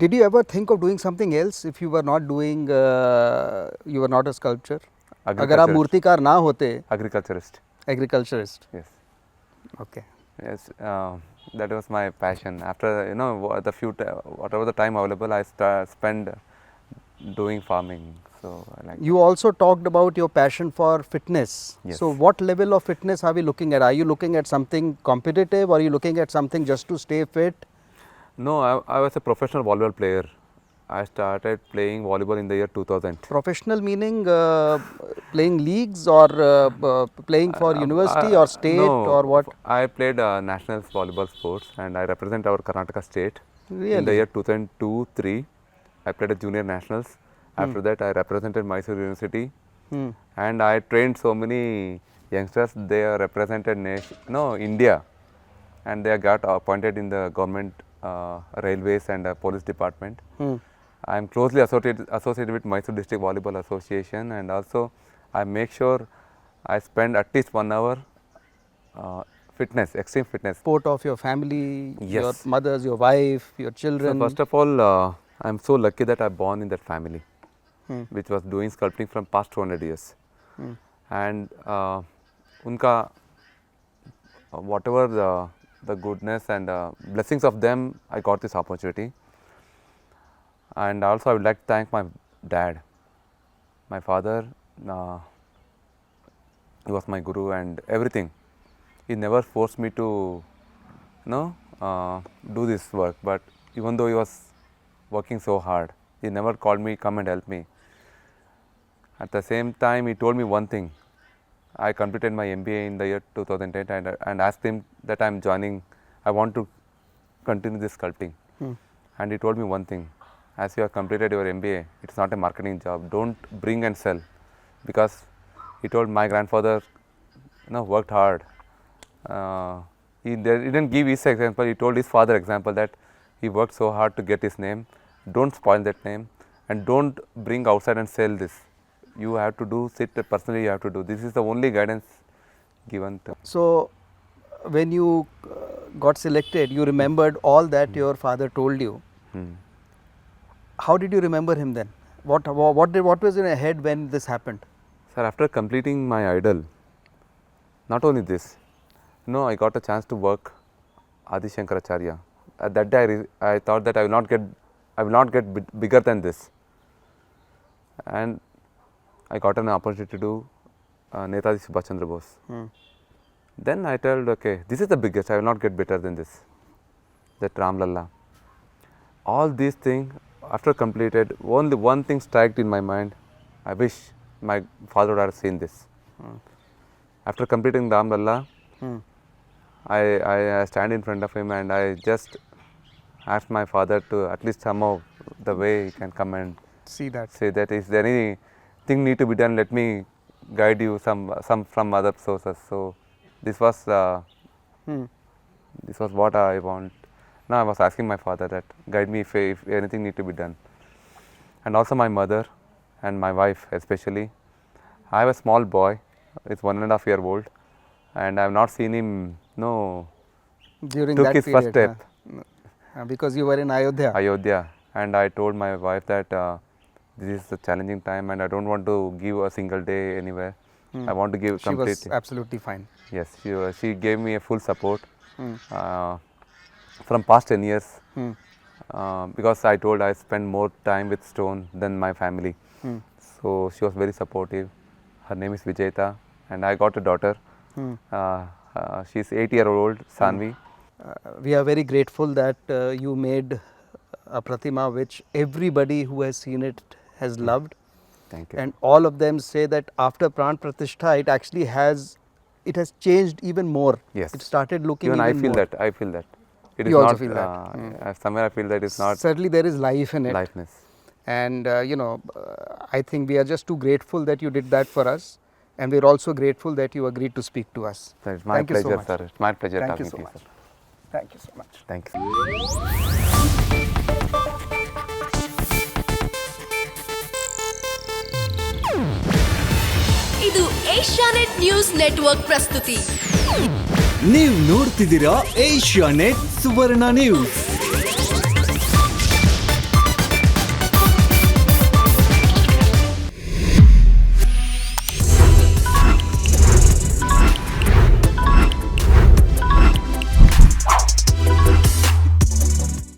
Did you ever think of doing something else if you were not doing, you were not a sculptor? अगर आप मूर्तिकार ना होते, agriculturist. Yes. Okay. Yes, that was my passion. After whatever the time available, I spend doing farming. So I like. You also talked about your passion for fitness. Yes. So what level of fitness are we looking at? Are you looking at something competitive, or are you looking at something just to stay fit? No, I was a professional volleyball player. I started playing volleyball in the year 2000. Professional meaning playing leagues, or playing for university or state, no, or what? I played national volleyball sports, and I represent our Karnataka state. Really? In the year 2002-03, I played at junior nationals. After that, I represented Mysore University, and I trained so many youngsters. They represented India, and they got appointed in the government railways and police department. I am closely associated with Mysore District Volleyball Association, and also I make sure I spend at least 1 hour fitness, extreme fitness. Support of your family, Yes. your mothers, your wife, your children. So first of all, I am so lucky that I born in that family, which was doing sculpting from past 200 years. And unka whatever the goodness and blessings of them, I got this opportunity. And also I would like to thank my dad, my father. He was my guru and everything. He never forced me to do this work, but even though he was working so hard, he never called me, come and help me. At the same time, he told me one thing. I completed my MBA in the year 2008 and asked him that I am joining, I want to continue this sculpting. And he told me one thing, as you have completed your MBA, it's not a marketing job, don't bring and sell. Because he told my grandfather worked hard. He didn't give his example, he told his father example that he worked so hard to get his name. Don't spoil that name and don't bring outside and sell this. You have to do, sit personally you have to do. This is the only guidance given to. So when you got selected, you remembered all that your father told you. How did you remember him then? What was in your head when this happened? Sir, after completing my idol, not only this, I got a chance to work Adi Shankaracharya. At that day, I thought that I will not get bigger than this, and I got an opportunity to do Netaji Subhash Chandra Bose. Then I told, okay, this is the biggest. I will not get better than this. That Ram Lalla. All these things after completed, only one thing struck in my mind. I wish my father would have seen this. After completing Ram Lalla, I stand in front of him and I just asked my father to at least somehow the way he can come and See that. say that is there anything need to be done, let me guide you some from other sources. So this was what I want. Now I was asking my father that guide me if anything need to be done. And also my mother and my wife especially. I have a small boy, it's 1.5 years old, and I have not seen him During took that his period, first step. Because you were in Ayodhya. Ayodhya, and I told my wife that this is a challenging time and I don't want to give a single day anywhere. I want to give She completely. was absolutely fine. Yes, she gave me a full support from past 10 years because I told I spend more time with stone than my family. So she was very supportive. Her name is Vijayta and I got a daughter. She's 8-year-old, Sanvi. We are very grateful that you made a pratima which everybody who has seen it has loved. Thank you. And all of them say that after Pran Pratishtha, it actually has changed even more. Yes. It started looking Even more. I feel that. It You is also not, feel that. Somewhere I feel that it's not Certainly there is life in it. likeness. And I think we are just too grateful that you did that for us. And we are also grateful that you agreed to speak to us. Sir, it's my Thank you so pleasure, much. sir. It's my pleasure Thank you talking so to you, much. sir. Thank you so much. Thank you. ಇದು Asianet news network ಪ್ರಸ್ತುತಿ. ನೀವು ನೋಡ್ತಿದ್ದೀರಾ Asianet ಸುವರ್ಣ news.